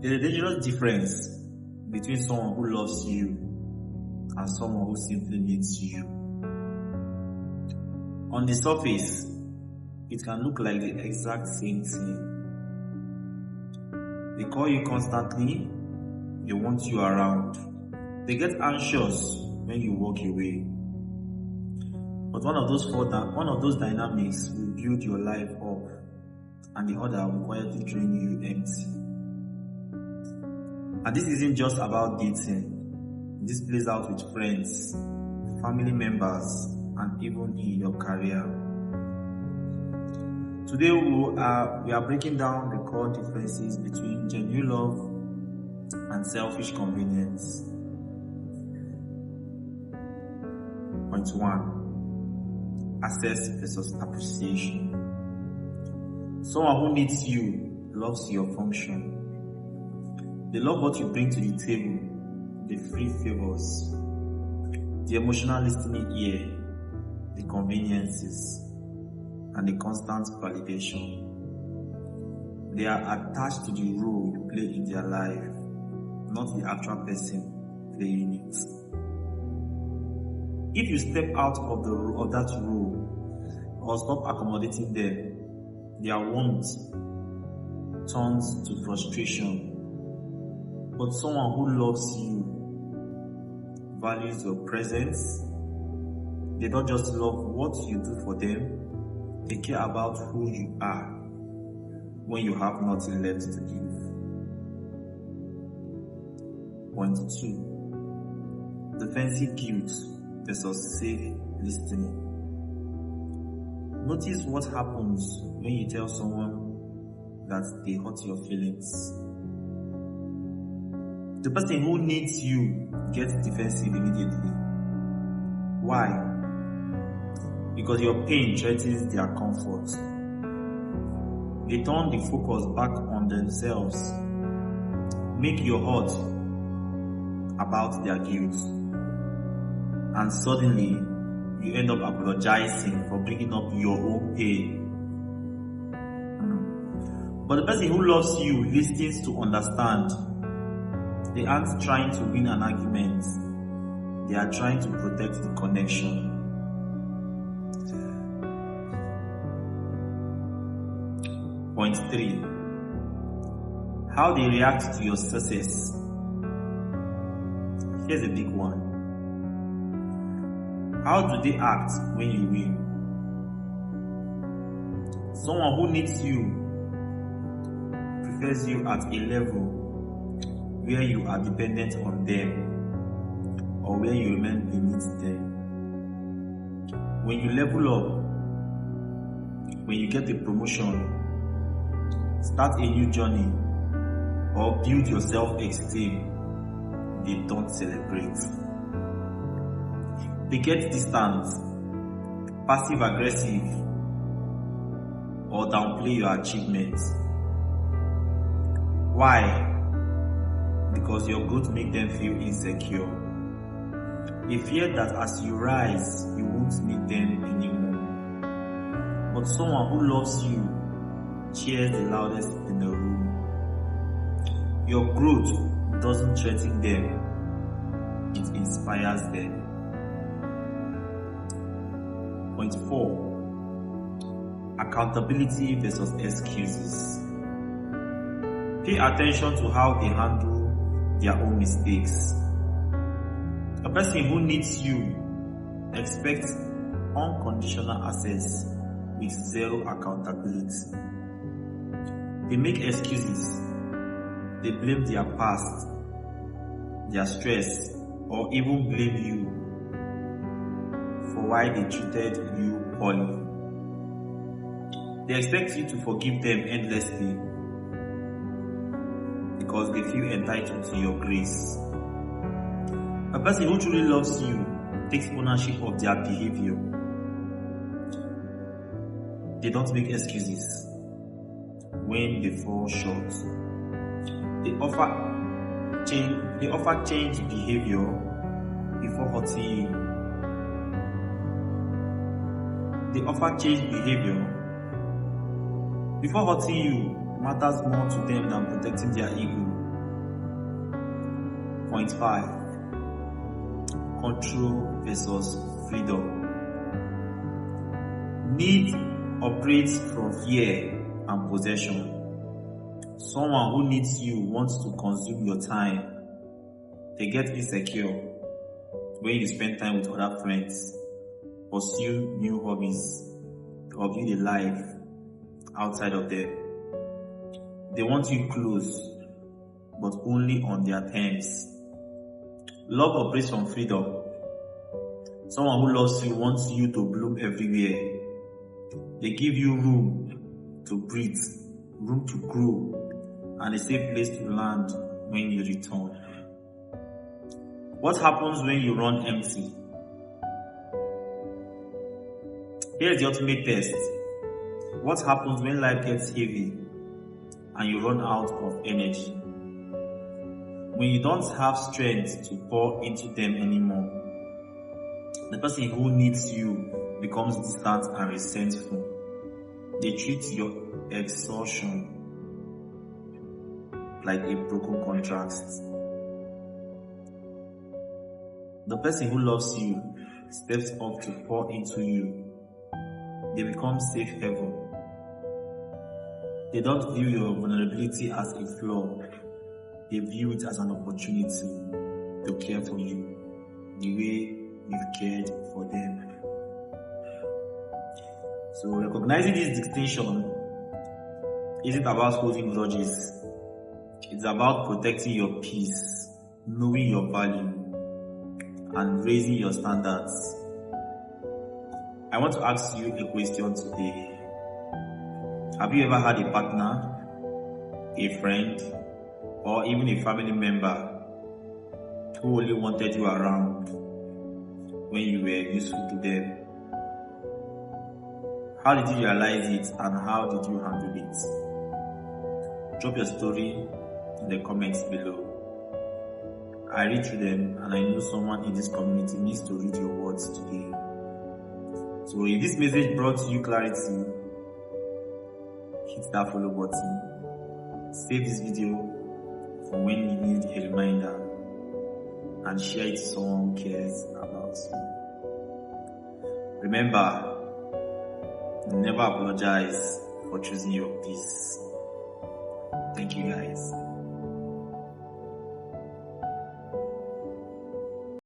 There's a dangerous difference between someone who loves you and someone who simply needs you. On the surface, it can look like the exact same thing. They call you constantly, they want you around. They get anxious when you walk away. But one of those dynamics will build your life up, and the other will quietly drain you empty. And this isn't just about dating. This plays out with friends, family members, and even in your career. Today we are breaking down the core differences between genuine love and selfish convenience. Point 1. Access versus appreciation. Someone who needs you loves your function. They love what you bring to the table, the free favors, the emotional listening ear, the conveniences, and the constant validation. They are attached to the role you play in their life, not the actual person playing it. If you step out of that role or stop accommodating them, their warmth turns to frustration. But someone who loves you values your presence. They don't just love what you do for them, they care about who you are when you have nothing left to give. Point 2. Defensive guilt versus safe listening. Notice what happens when you tell someone that they hurt your feelings. The person who needs you gets defensive immediately. Why? Because your pain threatens their comfort. They turn the focus back on themselves, make your hurt about their guilt, and suddenly you end up apologizing for bringing up your own pain. But the person who loves you listens to understand. They aren't trying to win an argument, they are trying to protect the connection. Point 3. How they react to your success. Here's a big one. How do they act when you win? Someone who needs you prefers you at a level where you are dependent on them or where you remain beneath them. When you level up, when you get a promotion, start a new journey, or build your self-esteem, they don't celebrate. They get distant, passive-aggressive, or downplay your achievements. Why? Because your growth makes them feel insecure. They fear that as you rise, you won't need them anymore. But someone who loves you cheers the loudest in the room. Your growth doesn't threaten them, it inspires them. Point 4. Accountability versus excuses. Pay attention to how they handle their own mistakes. A person who needs you expects unconditional access with zero accountability. They make excuses. They blame their past, their stress, or even blame you for why they treated you poorly. They expect you to forgive them endlessly because they feel entitled to your grace. A person who truly loves you takes ownership of their behavior. They don't make excuses when they fall short. They offer change behavior before hurting you. They offer change behavior before hurting you matters more to them than protecting their ego. Point 5. Control versus freedom. Need operates from fear and possession. Someone who needs you wants to consume your time. They get insecure when you spend time with other friends, pursue new hobbies, or build a life outside of them. They want you close, but only on their terms. Love operates from freedom. Someone who loves you wants you to bloom everywhere. They give you room to breathe, room to grow, and a safe place to land when you return. What happens when you run empty? Here's the ultimate test. What happens when life gets heavy and you run out of energy? When you don't have strength to pour into them anymore, the person who needs you becomes distant and resentful. They treat your exhaustion like a broken contract. The person who loves you steps up to pour into you. They become safe haven. They don't view your vulnerability as a flaw. They view it as an opportunity to care for you the way you've cared for them. So recognizing this distinction isn't about holding grudges. It's about protecting your peace, knowing your value, and raising your standards. I want to ask you a question today. Have you ever had a partner, a friend, or even a family member who only wanted you around when you were useful to them? How did you realize it, and how did you handle it? Drop your story in the comments below. I read through them, and I know someone in this community needs to read your words today. So if this message brought you clarity, hit that follow button. Save this video for when you need a reminder, and share it to someone who cares about you. Remember, never apologize for choosing your peace. Thank you guys.